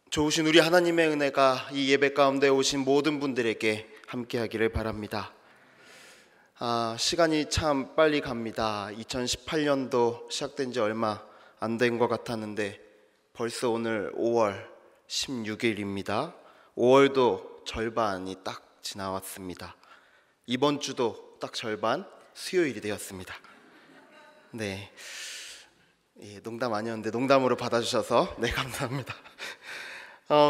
좋으신 우리 하나님의 은혜가 이 예배 가운데 오신 모든 분들에게 함께하기를 바랍니다. 시간이 참 빨리 갑니다. 2018년도 시작된 지 얼마 안 된 것 같았는데 벌써 오늘 5월 16일입니다. 5월도 절반이 딱 지나왔습니다. 이번 주도 딱 절반 수요일이 되었습니다. 네, 농담 아니었는데 농담으로 받아주셔서 감사합니다.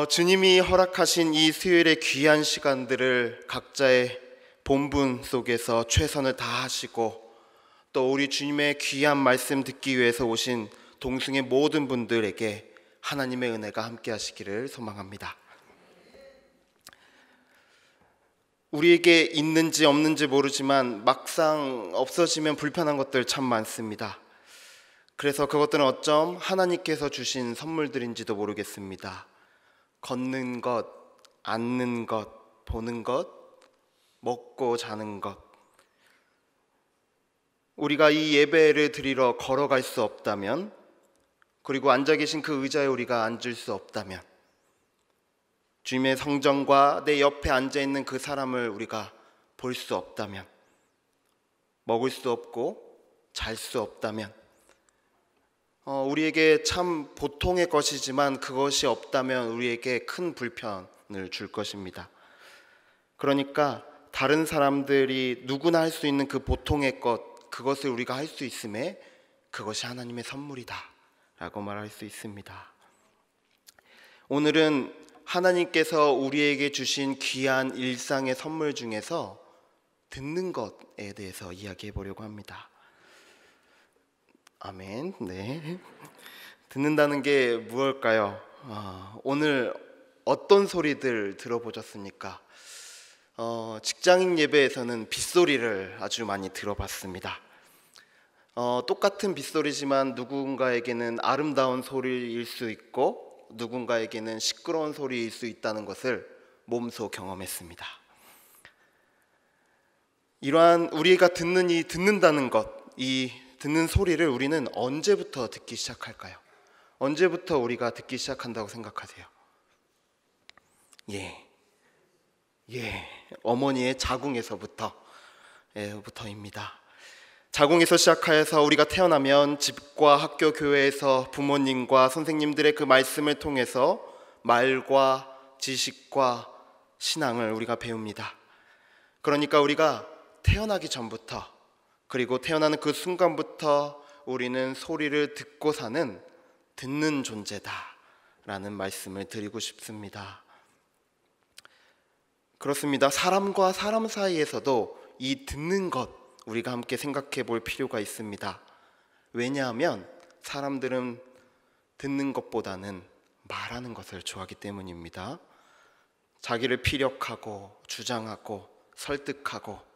주님이 허락하신 이 수요일의 귀한 시간들을 각자의 본분 속에서 최선을 다하시고 또 우리 주님의 귀한 말씀 듣기 위해서 오신 동승의 모든 분들에게 하나님의 은혜가 함께 하시기를 소망합니다. 우리에게 있는지 없는지 모르지만 막상 없어지면 불편한 것들 참 많습니다. 그래서 그것들은 어쩜 하나님께서 주신 선물들인지도 모르겠습니다. 걷는 것, 앉는 것, 보는 것, 먹고 자는 것. 우리가 이 예배를 드리러 걸어갈 수 없다면, 그리고 앉아 계신 그 의자에 우리가 앉을 수 없다면, 주님의 성전과 내 옆에 앉아 있는 그 사람을 우리가 볼 수 없다면, 먹을 수 없고 잘 수 없다면, 우리에게 참 보통의 것이지만 그것이 없다면 우리에게 큰 불편을 줄 것입니다. 그러니까 다른 사람들이 누구나 할 수 있는 그 보통의 것, 그것을 우리가 할 수 있음에 그것이 하나님의 선물이다 라고 말할 수 있습니다. 오늘은 하나님께서 우리에게 주신 귀한 일상의 선물 중에서 듣는 것에 대해서 이야기해 보려고 합니다. 아멘. 네. 듣는다는 게 무엇일까요? 오늘 어떤 소리들 들어보셨습니까? 직장인 예배에서는 빗소리를 아주 많이 들어봤습니다. 똑같은 빗소리지만 누군가에게는 아름다운 소리일 수 있고 누군가에게는 시끄러운 소리일 수 있다는 것을 몸소 경험했습니다. 이러한 우리가 듣는다는 것, 이 듣는 소리를 우리는 언제부터 듣기 시작할까요? 언제부터 우리가 듣기 시작한다고 생각하세요? 어머니의 자궁에서부터입니다. 자궁에서 시작하여서 우리가 태어나면 집과 학교, 교회에서 부모님과 선생님들의 그 말씀을 통해서 말과 지식과 신앙을 우리가 배웁니다. 그러니까 우리가 태어나기 전부터, 그리고 태어나는 그 순간부터 우리는 소리를 듣고 사는 듣는 존재다 라는 말씀을 드리고 싶습니다. 그렇습니다. 사람과 사람 사이에서도 이 듣는 것 우리가 함께 생각해 볼 필요가 있습니다. 왜냐하면 사람들은 듣는 것보다는 말하는 것을 좋아하기 때문입니다. 자기를 피력하고 주장하고 설득하고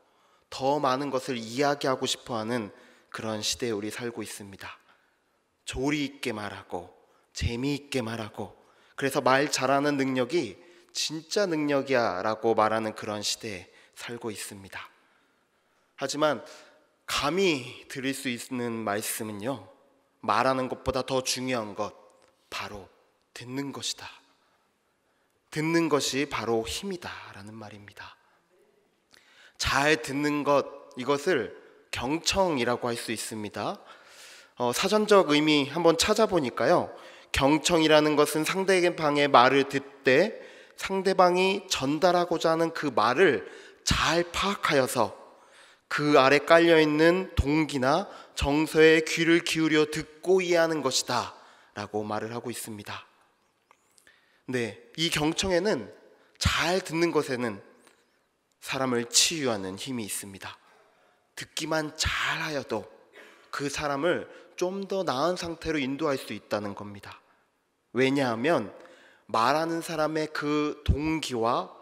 더 많은 것을 이야기하고 싶어하는 그런 시대에 우리 살고 있습니다. 조리 있게 말하고 재미있게 말하고, 그래서 말 잘하는 능력이 진짜 능력이야 라고 말하는 그런 시대에 살고 있습니다. 하지만 감히 들을 수 있는 말씀은요, 말하는 것보다 더 중요한 것, 바로 듣는 것이다. 듣는 것이 바로 힘이다 라는 말입니다. 잘 듣는 것, 이것을 경청이라고 할 수 있습니다. 사전적 의미 한번 찾아보니까요, 경청이라는 것은 상대방의 말을 듣되 상대방이 전달하고자 하는 그 말을 잘 파악하여서 그 아래 깔려있는 동기나 정서에 귀를 기울여 듣고 이해하는 것이다 라고 말을 하고 있습니다. 네, 이 경청에는, 잘 듣는 것에는 사람을 치유하는 힘이 있습니다. 듣기만 잘하여도 그 사람을 좀 더 나은 상태로 인도할 수 있다는 겁니다. 왜냐하면 말하는 사람의 그 동기와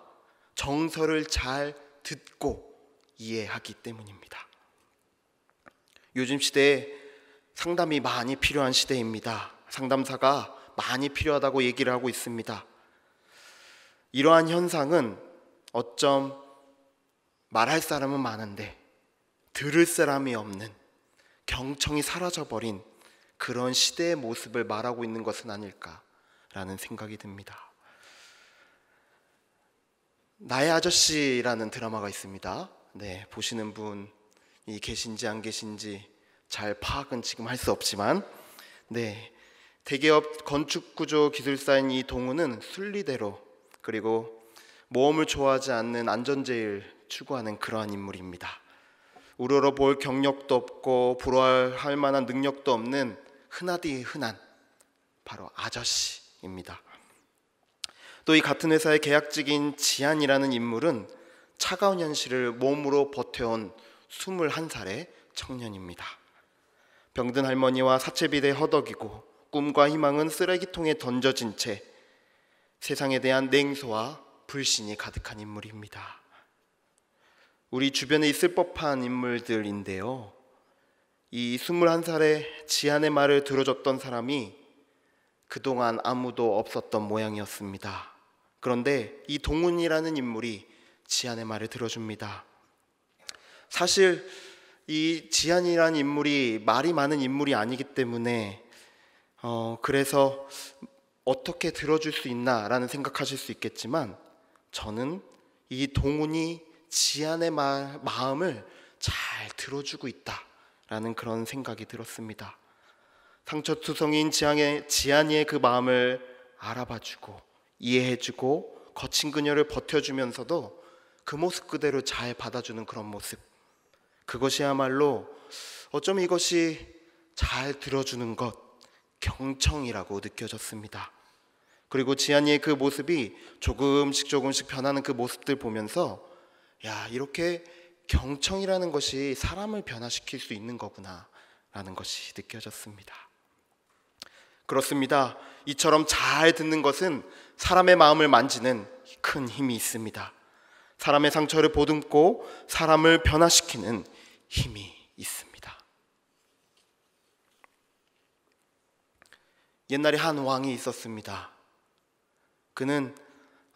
정서를 잘 듣고 이해하기 때문입니다. 요즘 시대에 상담이 많이 필요한 시대입니다. 상담사가 많이 필요하다고 얘기를 하고 있습니다. 이러한 현상은 어쩜 말할 사람은 많은데 들을 사람이 없는, 경청이 사라져버린 그런 시대의 모습을 말하고 있는 것은 아닐까라는 생각이 듭니다. 나의 아저씨라는 드라마가 있습니다. 네, 보시는 분이 계신지 안 계신지 잘 파악은 지금 할 수 없지만, 네, 대기업 건축구조 기술사인 이 동우는 순리대로, 그리고 모험을 좋아하지 않는 안전제일 추구하는 그러한 인물입니다. 우러러 볼 경력도 없고 부러워할 만한 능력도 없는 흔하디 흔한 바로 아저씨입니다. 또 이 같은 회사의 계약직인 지한이라는 인물은 차가운 현실을 몸으로 버텨온 21살의 청년입니다. 병든 할머니와 사채비대 허덕이고 꿈과 희망은 쓰레기통에 던져진 채 세상에 대한 냉소와 불신이 가득한 인물입니다. 우리 주변에 있을 법한 인물들인데요, 이 21살의 지한의 말을 들어줬던 사람이 그동안 아무도 없었던 모양이었습니다. 그런데 이 동훈이라는 인물이 지한의 말을 들어줍니다. 사실 이 지한이라는 인물이 말이 많은 인물이 아니기 때문에 그래서 어떻게 들어줄 수 있나라는 생각하실 수 있겠지만, 저는 이 동훈이 지한의 마음을 잘 들어주고 있다라는 그런 생각이 들었습니다. 상처투성이인 지한이의 그 마음을 알아봐주고 이해해주고 거친 그녀를 버텨주면서도 그 모습 그대로 잘 받아주는 그런 모습, 그것이야말로 어쩌면 이것이 잘 들어주는 것, 경청이라고 느껴졌습니다. 그리고 지한이의 그 모습이 조금씩 변하는 그 모습들 보면서, 야, 이렇게 경청이라는 것이 사람을 변화시킬 수 있는 거구나 라는 것이 느껴졌습니다. 그렇습니다. 이처럼 잘 듣는 것은 사람의 마음을 만지는 큰 힘이 있습니다. 사람의 상처를 보듬고 사람을 변화시키는 힘이 있습니다. 옛날에 한 왕이 있었습니다. 그는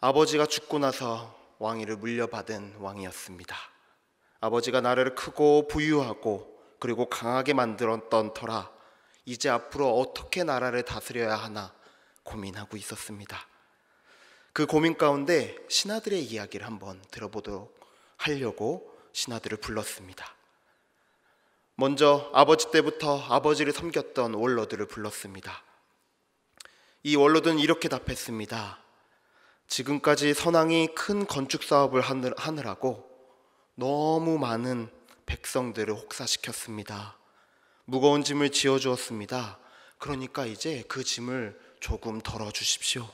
아버지가 죽고 나서 왕위를 물려받은 왕이었습니다. 아버지가 나라를 크고 부유하고 그리고 강하게 만들었던 터라 이제 앞으로 어떻게 나라를 다스려야 하나 고민하고 있었습니다. 그 고민 가운데 신하들의 이야기를 한번 들어보도록 하려고 신하들을 불렀습니다. 먼저 아버지 때부터 아버지를 섬겼던 원로들을 불렀습니다. 이 원로들은 이렇게 답했습니다. 지금까지 선왕이 큰 건축 사업을 하느라고 너무 많은 백성들을 혹사시켰습니다. 무거운 짐을 지어주었습니다. 그러니까 이제 그 짐을 조금 덜어주십시오.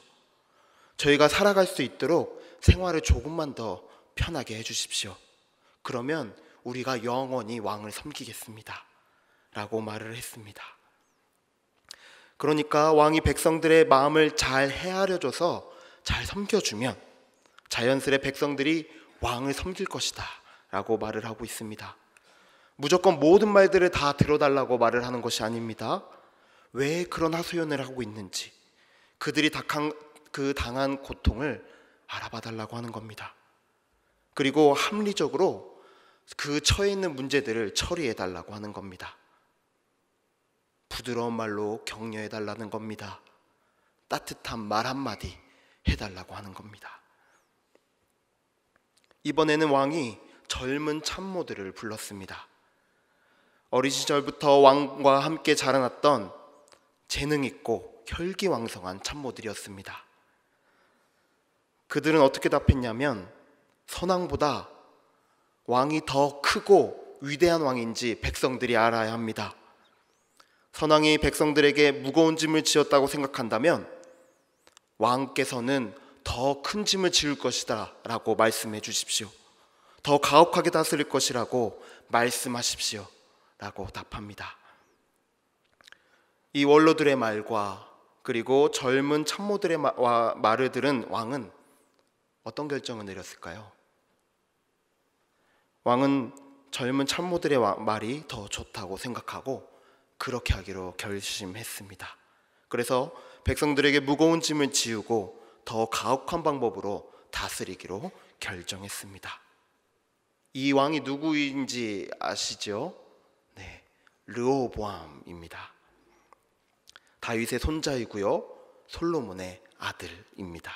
저희가 살아갈 수 있도록 생활을 조금만 더 편하게 해주십시오. 그러면 우리가 영원히 왕을 섬기겠습니다 라고 말을 했습니다. 그러니까 왕이 백성들의 마음을 잘 헤아려줘서 잘 섬겨주면 자연스레 백성들이 왕을 섬길 것이다 라고 말을 하고 있습니다. 무조건 모든 말들을 다 들어달라고 말을 하는 것이 아닙니다. 왜 그런 하소연을 하고 있는지, 그들이 당한 고통을 알아봐 달라고 하는 겁니다. 그리고 합리적으로 그 처해 있는 문제들을 처리해 달라고 하는 겁니다. 부드러운 말로 격려해 달라는 겁니다. 따뜻한 말 한마디 해달라고 하는 겁니다. 이번에는 왕이 젊은 참모들을 불렀습니다. 어린 시절부터 왕과 함께 자라났던 재능 있고 혈기왕성한 참모들이었습니다. 그들은 어떻게 답했냐면, 선왕보다 왕이 더 크고 위대한 왕인지 백성들이 알아야 합니다. 선왕이 백성들에게 무거운 짐을 지었다고 생각한다면 왕께서는 더 큰 짐을 지을 것이다 라고 말씀해 주십시오. 더 가혹하게 다스릴 것이라고 말씀하십시오 라고 답합니다. 이 원로들의 말과 그리고 젊은 참모들의 말을 들은 왕은 어떤 결정을 내렸을까요? 왕은 젊은 참모들의 말이 더 좋다고 생각하고 그렇게 하기로 결심했습니다. 그래서 백성들에게 무거운 짐을 지우고 더 가혹한 방법으로 다스리기로 결정했습니다. 이 왕이 누구인지 아시죠? 네, 르호보암입니다. 다윗의 손자이고요, 솔로몬의 아들입니다.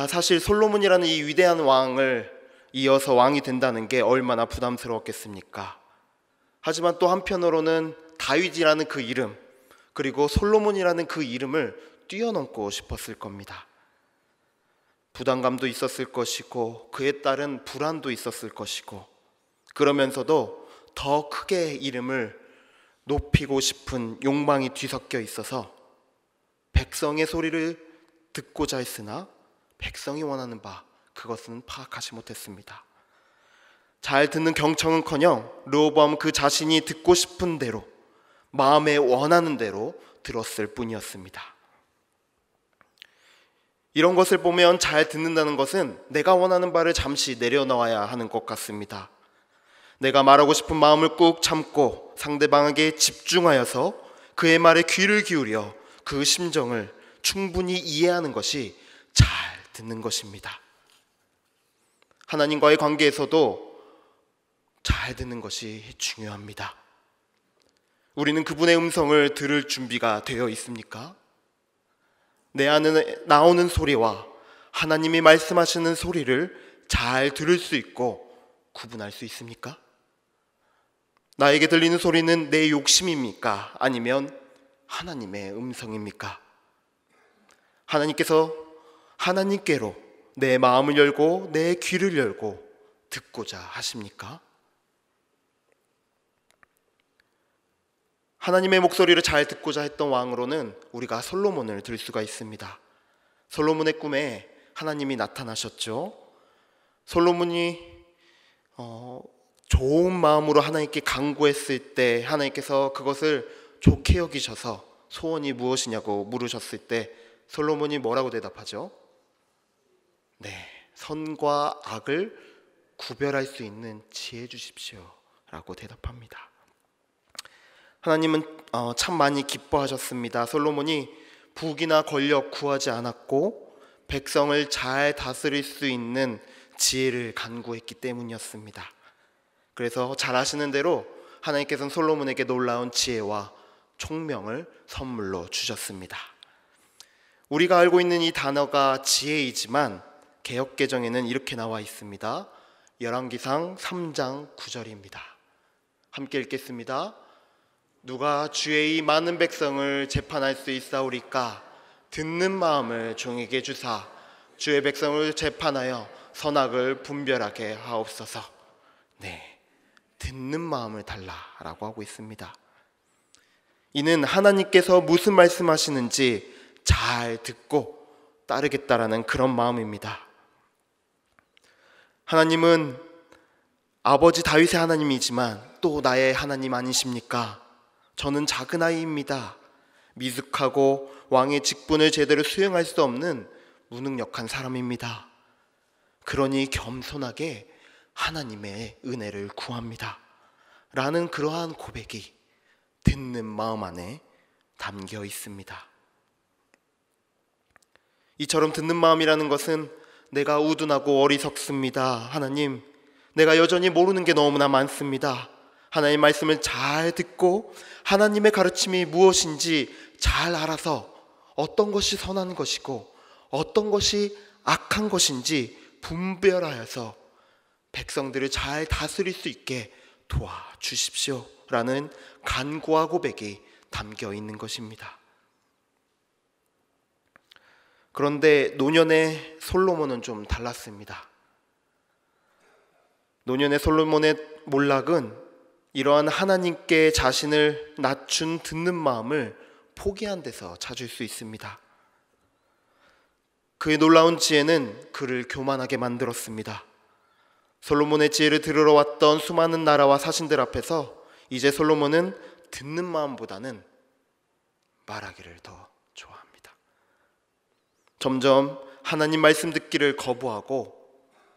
사실 솔로몬이라는 이 위대한 왕을 이어서 왕이 된다는 게 얼마나 부담스러웠겠습니까? 하지만 또 한편으로는 다윗이라는 그 이름, 그리고 솔로몬이라는 그 이름을 뛰어넘고 싶었을 겁니다. 부담감도 있었을 것이고 그에 따른 불안도 있었을 것이고, 그러면서도 더 크게 이름을 높이고 싶은 욕망이 뒤섞여 있어서 백성의 소리를 듣고자 했으나 백성이 원하는 바 그것은 파악하지 못했습니다. 잘 듣는 경청은커녕 르호보암은 그 자신이 듣고 싶은 대로, 마음에 원하는 대로 들었을 뿐이었습니다. 이런 것을 보면 잘 듣는다는 것은 내가 원하는 바를 잠시 내려놓아야 하는 것 같습니다. 내가 말하고 싶은 마음을 꾹 참고 상대방에게 집중하여서 그의 말에 귀를 기울여 그 심정을 충분히 이해하는 것이 잘 듣는 것입니다. 하나님과의 관계에서도 잘 듣는 것이 중요합니다. 우리는 그분의 음성을 들을 준비가 되어 있습니까? 내 안에 나오는 소리와 하나님이 말씀하시는 소리를 잘 들을 수 있고 구분할 수 있습니까? 나에게 들리는 소리는 내 욕심입니까? 아니면 하나님의 음성입니까? 하나님께로 내 마음을 열고 내 귀를 열고 듣고자 하십니까? 하나님의 목소리를 잘 듣고자 했던 왕으로는 우리가 솔로몬을 들 수가 있습니다. 솔로몬의 꿈에 하나님이 나타나셨죠. 솔로몬이 좋은 마음으로 하나님께 간구했을 때 하나님께서 그것을 좋게 여기셔서 소원이 무엇이냐고 물으셨을 때 솔로몬이 뭐라고 대답하죠? 네, 선과 악을 구별할 수 있는 지혜 주십시오 라고 대답합니다. 하나님은 참 많이 기뻐하셨습니다. 솔로몬이 부귀나 권력 구하지 않았고 백성을 잘 다스릴 수 있는 지혜를 간구했기 때문이었습니다. 그래서 잘 아시는 대로 하나님께서는 솔로몬에게 놀라운 지혜와 총명을 선물로 주셨습니다. 우리가 알고 있는 이 단어가 지혜이지만 개역개정에는 이렇게 나와 있습니다. 열왕기상 3장 9절입니다. 함께 읽겠습니다. 누가 주의 이 많은 백성을 재판할 수 있사오리까? 듣는 마음을 종에게 주사 주의 백성을 재판하여 선악을 분별하게 하옵소서. 네, 듣는 마음을 달라라고 하고 있습니다. 이는 하나님께서 무슨 말씀하시는지 잘 듣고 따르겠다라는 그런 마음입니다. 하나님은 아버지 다윗의 하나님이지만 또 나의 하나님 아니십니까? 저는 작은 아이입니다. 미숙하고 왕의 직분을 제대로 수행할 수 없는 무능력한 사람입니다. 그러니 겸손하게 하나님의 은혜를 구합니다 라는 그러한 고백이 듣는 마음 안에 담겨 있습니다. 이처럼 듣는 마음이라는 것은 내가 우둔하고 어리석습니다. 하나님, 내가 여전히 모르는 게 너무나 많습니다. 하나님 말씀을 잘 듣고 하나님의 가르침이 무엇인지 잘 알아서 어떤 것이 선한 것이고 어떤 것이 악한 것인지 분별하여서 백성들을 잘 다스릴 수 있게 도와주십시오 라는 간구와 고백이 담겨 있는 것입니다. 그런데 노년의 솔로몬은 좀 달랐습니다. 노년의 솔로몬의 몰락은 이러한 하나님께 자신을 낮춘 듣는 마음을 포기한 데서 찾을 수 있습니다. 그의 놀라운 지혜는 그를 교만하게 만들었습니다. 솔로몬의 지혜를 들으러 왔던 수많은 나라와 사신들 앞에서 이제 솔로몬은 듣는 마음보다는 말하기를 더 좋아합니다. 점점 하나님 말씀 듣기를 거부하고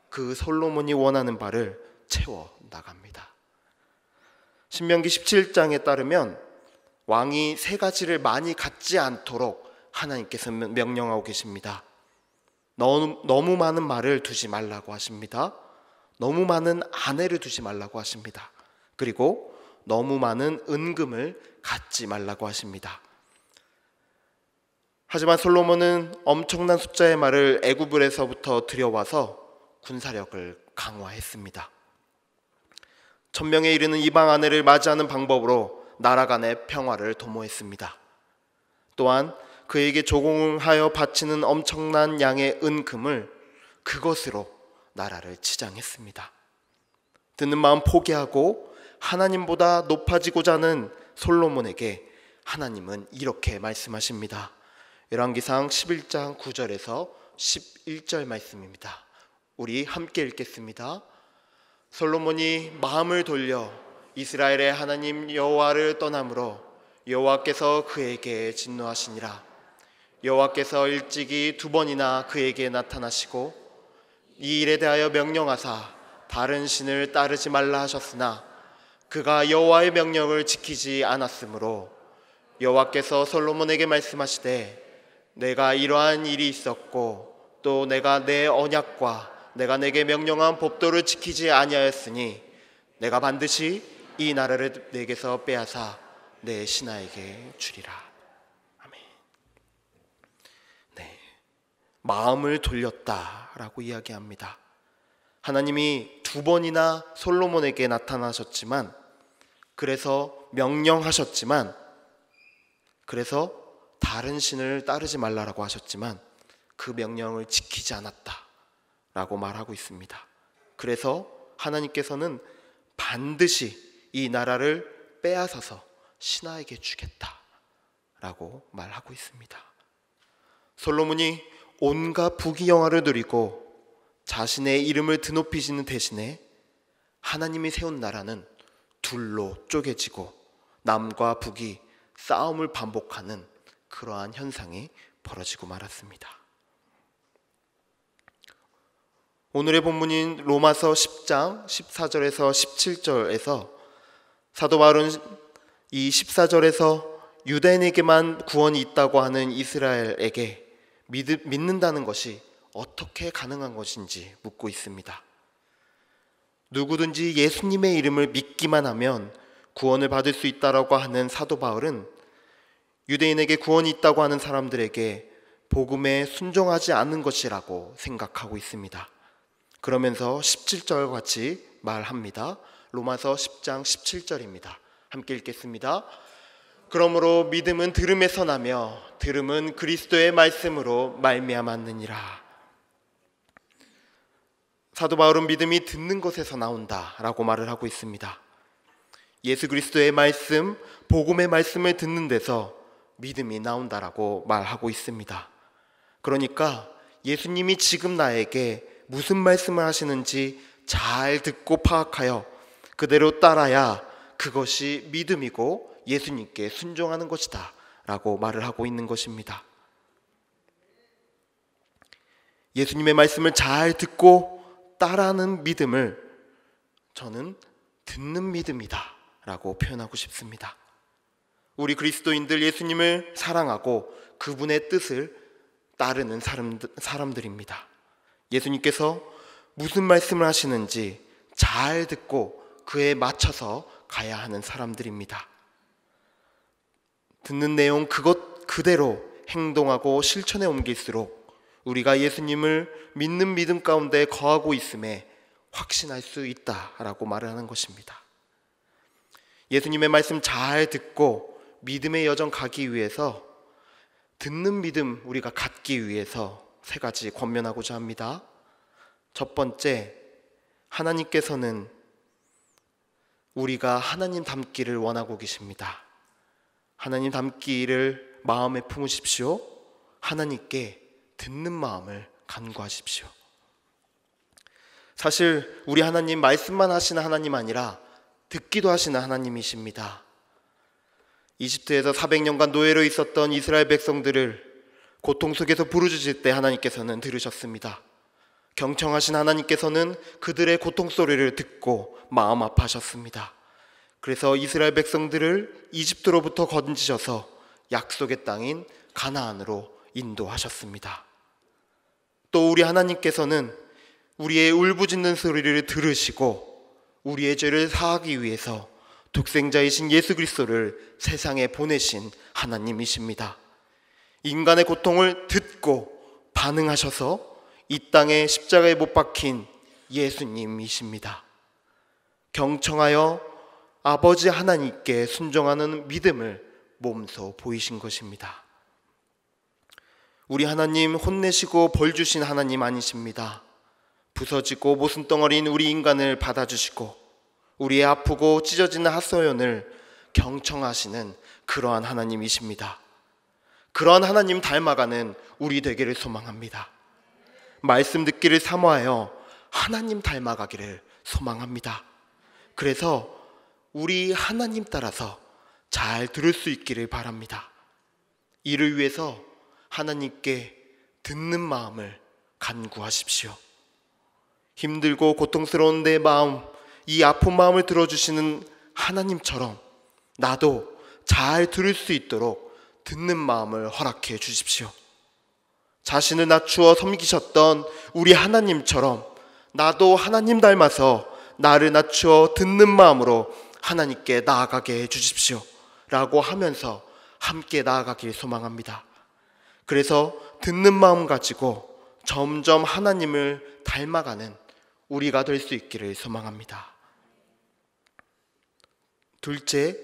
그 솔로몬이 원하는 바를 채워 나갑니다. 신명기 17장에 따르면 왕이 세 가지를 많이 갖지 않도록 하나님께서 명령하고 계십니다. 너무 많은 말을 두지 말라고 하십니다. 너무 많은 아내를 두지 말라고 하십니다. 그리고 너무 많은 은금을 갖지 말라고 하십니다. 하지만 솔로몬은 엄청난 숫자의 말을 애굽에서부터 들여와서 군사력을 강화했습니다. 1000명에 이르는 이방 아내를 맞이하는 방법으로 나라 간의 평화를 도모했습니다. 또한 그에게 조공하여 바치는 엄청난 양의 은금을 그것으로 나라를 치장했습니다. 듣는 마음 포기하고 하나님보다 높아지고자 하는 솔로몬에게 하나님은 이렇게 말씀하십니다. 열왕기상 11장 9절에서 11절 말씀입니다. 우리 함께 읽겠습니다. 솔로몬이 마음을 돌려 이스라엘의 하나님 여호와를 떠남으로 여호와께서 그에게 진노하시니라. 여호와께서 일찍이 2번이나 그에게 나타나시고 이 일에 대하여 명령하사 다른 신을 따르지 말라 하셨으나 그가 여호와의 명령을 지키지 않았으므로 여호와께서 솔로몬에게 말씀하시되 내가 이러한 일이 있었고 또 내가 내 언약과 내가 내게 명령한 법도를 지키지 아니하였으니 내가 반드시 이 나라를 내게서 빼앗아 내 신하에게 주리라. 아멘. 네, 마음을 돌렸다라고 이야기합니다. 하나님이 2번이나 솔로몬에게 나타나셨지만, 그래서 명령하셨지만, 그래서 다른 신을 따르지 말라라고 하셨지만 그 명령을 지키지 않았다라고 말하고 있습니다. 그래서 하나님께서는 반드시 이 나라를 빼앗아서 신하에게 주겠다라고 말하고 있습니다. 솔로몬이 온갖 부귀영화를 누리고 자신의 이름을 드높이시는 대신에 하나님이 세운 나라는 둘로 쪼개지고 남과 북이 싸움을 반복하는 그러한 현상이 벌어지고 말았습니다. 오늘의 본문인 로마서 10장 14절에서 17절에서 사도 바울은 이 14절에서 유대인에게만 구원이 있다고 하는 이스라엘에게 믿는다는 것이 어떻게 가능한 것인지 묻고 있습니다. 누구든지 예수님의 이름을 믿기만 하면 구원을 받을 수 있다라고 하는 사도 바울은 유대인에게 구원이 있다고 하는 사람들에게 복음에 순종하지 않는 것이라고 생각하고 있습니다. 그러면서 17절 같이 말합니다. 로마서 10장 17절입니다. 함께 읽겠습니다. 그러므로 믿음은 들음에서 나며 들음은 그리스도의 말씀으로 말미암았느니라. 사도 바울은 믿음이 듣는 것에서 나온다라고 말을 하고 있습니다. 예수 그리스도의 말씀, 복음의 말씀을 듣는 데서 믿음이 나온다라고 말하고 있습니다. 그러니까 예수님이 지금 나에게 무슨 말씀을 하시는지 잘 듣고 파악하여 그대로 따라야 그것이 믿음이고 예수님께 순종하는 것이다 라고 말을 하고 있는 것입니다. 예수님의 말씀을 잘 듣고 따라하는 믿음을 저는 듣는 믿음이다 라고 표현하고 싶습니다. 우리 그리스도인들 예수님을 사랑하고 그분의 뜻을 따르는 사람들입니다. 예수님께서 무슨 말씀을 하시는지 잘 듣고 그에 맞춰서 가야 하는 사람들입니다. 듣는 내용 그것 그대로 행동하고 실천에 옮길수록 우리가 예수님을 믿는 믿음 가운데 거하고 있음에 확신할 수 있다라고 말을 하는 것입니다. 예수님의 말씀 잘 듣고 믿음의 여정 가기 위해서 듣는 믿음 우리가 갖기 위해서 3가지 권면하고자 합니다. 첫 번째, 하나님께서는 우리가 하나님 닮기를 원하고 계십니다. 하나님 닮기를 마음에 품으십시오. 하나님께 듣는 마음을 간구하십시오. 사실 우리 하나님 말씀만 하시는 하나님 아니라 듣기도 하시는 하나님이십니다. 이집트에서 400년간 노예로 있었던 이스라엘 백성들을 고통 속에서 부르짖을 때 하나님께서는 들으셨습니다. 경청하신 하나님께서는 그들의 고통 소리를 듣고 마음 아파하셨습니다. 그래서 이스라엘 백성들을 이집트로부터 건지셔서 약속의 땅인 가나안으로 인도하셨습니다. 또 우리 하나님께서는 우리의 울부짖는 소리를 들으시고 우리의 죄를 사하기 위해서 독생자이신 예수 그리스도를 세상에 보내신 하나님이십니다. 인간의 고통을 듣고 반응하셔서 이 땅에 십자가에 못 박힌 예수님이십니다. 경청하여 아버지 하나님께 순종하는 믿음을 몸소 보이신 것입니다. 우리 하나님 혼내시고 벌 주신 하나님 아니십니다. 부서지고 모순덩어리인 우리 인간을 받아주시고 우리의 아프고 찢어지는 하소연을 경청하시는 그러한 하나님이십니다. 그러한 하나님 닮아가는 우리 되기를 소망합니다. 말씀 듣기를 사모하여 하나님 닮아가기를 소망합니다. 그래서 우리 하나님 따라서 잘 들을 수 있기를 바랍니다. 이를 위해서 하나님께 듣는 마음을 간구하십시오. 힘들고 고통스러운 내 마음, 이 아픈 마음을 들어주시는 하나님처럼 나도 잘 들을 수 있도록 듣는 마음을 허락해 주십시오. 자신을 낮추어 섬기셨던 우리 하나님처럼 나도 하나님 닮아서 나를 낮추어 듣는 마음으로 하나님께 나아가게 해 주십시오 라고 하면서 함께 나아가길 소망합니다. 그래서 듣는 마음 가지고 점점 하나님을 닮아가는 우리가 될 수 있기를 소망합니다. 둘째,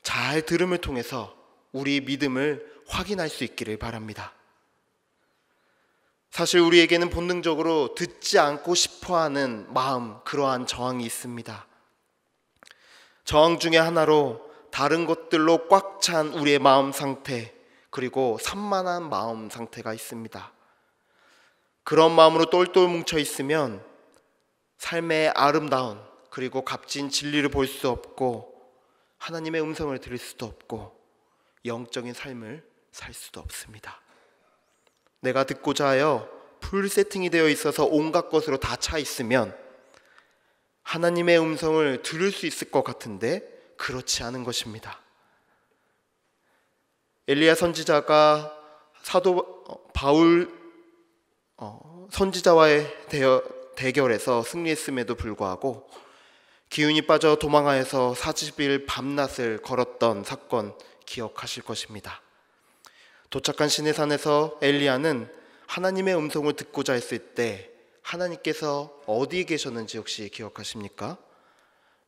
잘 들음을 통해서 우리 믿음을 확인할 수 있기를 바랍니다. 사실 우리에게는 본능적으로 듣지 않고 싶어하는 마음, 그러한 저항이 있습니다. 저항 중에 하나로 다른 것들로 꽉 찬 우리의 마음 상태, 그리고 산만한 마음 상태가 있습니다. 그런 마음으로 똘똘 뭉쳐 있으면 삶의 아름다운 그리고 값진 진리를 볼 수 없고 하나님의 음성을 들을 수도 없고 영적인 삶을 살 수도 없습니다. 내가 듣고자 하여 풀 세팅이 되어 있어서 온갖 것으로 다 차 있으면 하나님의 음성을 들을 수 있을 것 같은데 그렇지 않은 것입니다. 엘리야 선지자가 사도 바울 선지자와의 대결에서 승리했음에도 불구하고 기운이 빠져 도망하여서 40일 밤낮을 걸었던 사건 기억하실 것입니다. 도착한 시내산에서 엘리야는 하나님의 음성을 듣고자 했을 때 하나님께서 어디에 계셨는지 혹시 기억하십니까?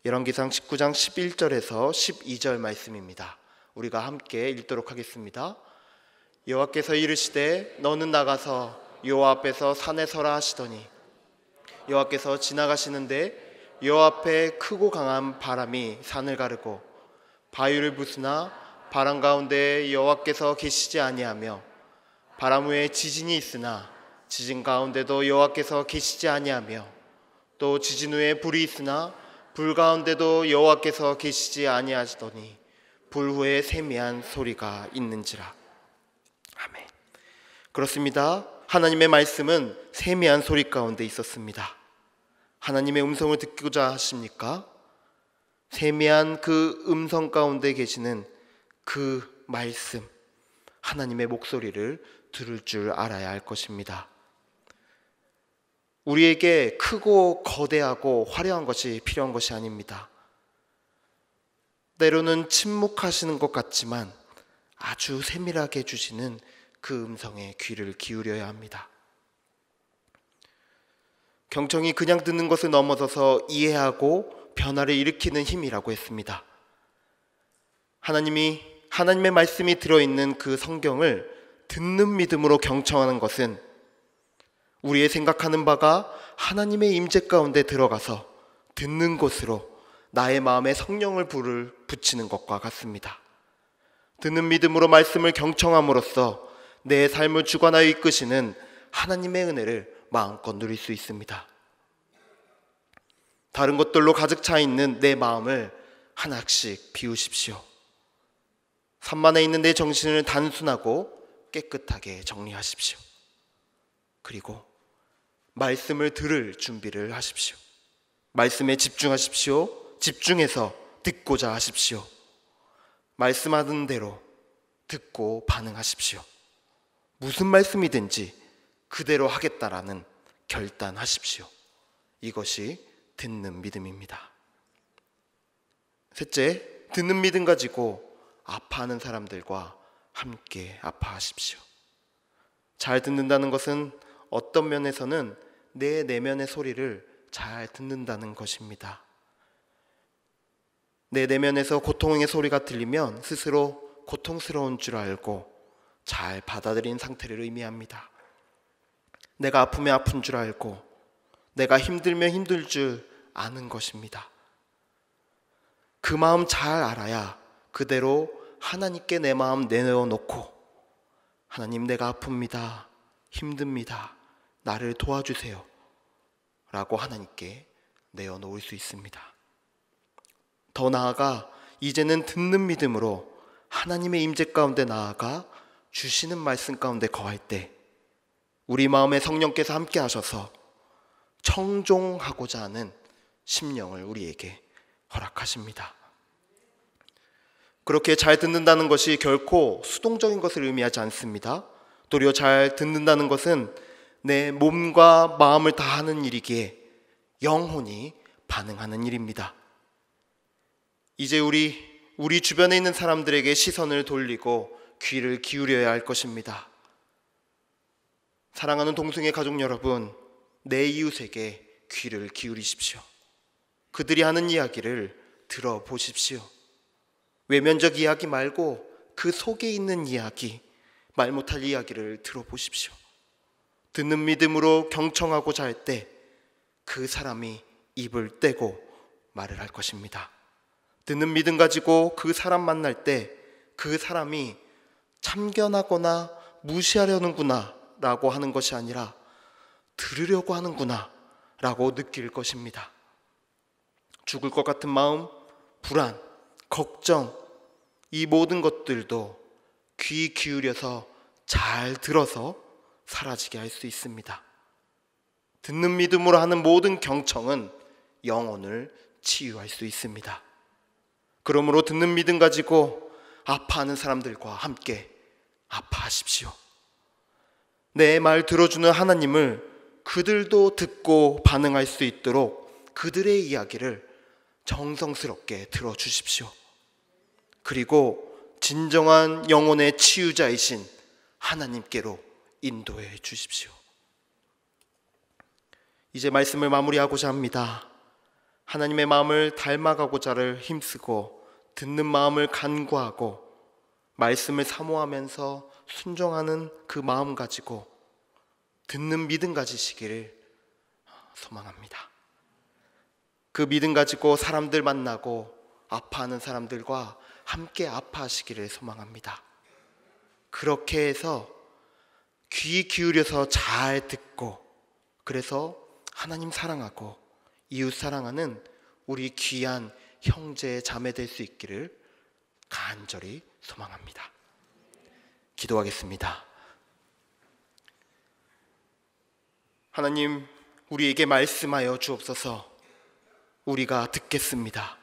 열왕기상 19장 11절에서 12절 말씀입니다. 우리가 함께 읽도록 하겠습니다. 여호와께서 이르시되 너는 나가서 여호와 앞에서 산에 서라 하시더니 여호와께서 지나가시는데 여호와 앞에 크고 강한 바람이 산을 가르고 바위를 부수나 바람 가운데 여호와께서 계시지 아니하며 바람 후에 지진이 있으나 지진 가운데도 여호와께서 계시지 아니하며 또 지진 후에 불이 있으나 불 가운데도 여호와께서 계시지 아니하시더니 불 후에 세미한 소리가 있는지라. 아멘. 그렇습니다. 하나님의 말씀은 세미한 소리 가운데 있었습니다. 하나님의 음성을 듣고자 하십니까? 세미한 그 음성 가운데 계시는 그 말씀, 하나님의 목소리를 들을 줄 알아야 할 것입니다. 우리에게 크고 거대하고 화려한 것이 필요한 것이 아닙니다. 때로는 침묵하시는 것 같지만 아주 세밀하게 해주시는 그 음성에 귀를 기울여야 합니다. 경청이 그냥 듣는 것을 넘어서서 이해하고 변화를 일으키는 힘이라고 했습니다. 하나님의 말씀이 들어있는 그 성경을 듣는 믿음으로 경청하는 것은 우리의 생각하는 바가 하나님의 임재 가운데 들어가서 듣는 곳으로 나의 마음에 성령을 불을 붙이는 것과 같습니다. 듣는 믿음으로 말씀을 경청함으로써 내 삶을 주관하여 이끄시는 하나님의 은혜를 마음껏 누릴 수 있습니다. 다른 것들로 가득 차 있는 내 마음을 하나씩 비우십시오. 산만해 있는 내 정신을 단순하고 깨끗하게 정리하십시오. 그리고 말씀을 들을 준비를 하십시오. 말씀에 집중하십시오. 집중해서 듣고자 하십시오. 말씀하는 대로 듣고 반응하십시오. 무슨 말씀이든지 그대로 하겠다라는 결단하십시오. 이것이 듣는 믿음입니다. 셋째, 듣는 믿음 가지고 아파하는 사람들과 함께 아파하십시오. 잘 듣는다는 것은 어떤 면에서는 내 내면의 소리를 잘 듣는다는 것입니다. 내 내면에서 고통의 소리가 들리면 스스로 고통스러운 줄 알고 잘 받아들인 상태를 의미합니다. 내가 아프면 아픈 줄 알고 내가 힘들면 힘들 줄 아는 것입니다. 그 마음 잘 알아야 그대로 하나님께 내 마음 내어놓고 하나님, 내가 아픕니다. 힘듭니다. 나를 도와주세요. 라고 하나님께 내어놓을 수 있습니다. 더 나아가 이제는 듣는 믿음으로 하나님의 임재 가운데 나아가 주시는 말씀 가운데 거할 때 우리 마음에 성령께서 함께 하셔서 청종하고자 하는 심령을 우리에게 허락하십니다. 그렇게 잘 듣는다는 것이 결코 수동적인 것을 의미하지 않습니다. 도리어 잘 듣는다는 것은 내 몸과 마음을 다하는 일이기에 영혼이 반응하는 일입니다. 이제 우리 주변에 있는 사람들에게 시선을 돌리고 귀를 기울여야 할 것입니다. 사랑하는 동성애 가족 여러분, 내 이웃에게 귀를 기울이십시오. 그들이 하는 이야기를 들어보십시오. 외면적 이야기 말고 그 속에 있는 이야기, 말 못할 이야기를 들어보십시오. 듣는 믿음으로 경청하고자 할 때 그 사람이 입을 떼고 말을 할 것입니다. 듣는 믿음 가지고 그 사람 만날 때 그 사람이 참견하거나 무시하려는구나 라고 하는 것이 아니라 들으려고 하는구나 라고 느낄 것입니다. 죽을 것 같은 마음, 불안, 걱정, 이 모든 것들도 귀 기울여서 잘 들어서 사라지게 할 수 있습니다. 듣는 믿음으로 하는 모든 경청은 영혼을 치유할 수 있습니다. 그러므로 듣는 믿음 가지고 아파하는 사람들과 함께 아파하십시오. 내 말 들어주는 하나님을 그들도 듣고 반응할 수 있도록 그들의 이야기를 정성스럽게 들어주십시오. 그리고 진정한 영혼의 치유자이신 하나님께로 인도해 주십시오. 이제 말씀을 마무리하고자 합니다. 하나님의 마음을 닮아가고자를 힘쓰고 듣는 마음을 간구하고 말씀을 사모하면서 순종하는 그 마음 가지고 듣는 믿음 가지시기를 소망합니다. 그 믿음 가지고 사람들 만나고 아파하는 사람들과 함께 아파하시기를 소망합니다. 그렇게 해서 귀 기울여서 잘 듣고 그래서 하나님 사랑하고 이웃 사랑하는 우리 귀한 형제 자매 될 수 있기를 간절히 소망합니다. 기도하겠습니다. 하나님, 우리에게 말씀하여 주옵소서. 우리가 듣겠습니다.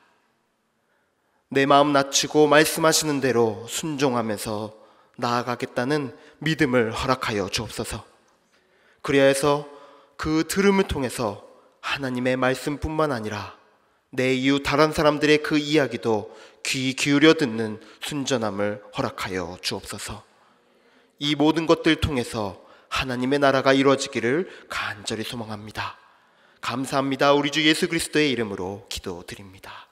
내 마음 낮추고 말씀하시는 대로 순종하면서 나아가겠다는 믿음을 허락하여 주옵소서. 그래야 해서 그 들음을 통해서 하나님의 말씀뿐만 아니라 내 이웃 다른 사람들의 그 이야기도 귀 기울여 듣는 순전함을 허락하여 주옵소서. 이 모든 것들 통해서 하나님의 나라가 이루어지기를 간절히 소망합니다. 감사합니다. 우리 주 예수 그리스도의 이름으로 기도드립니다.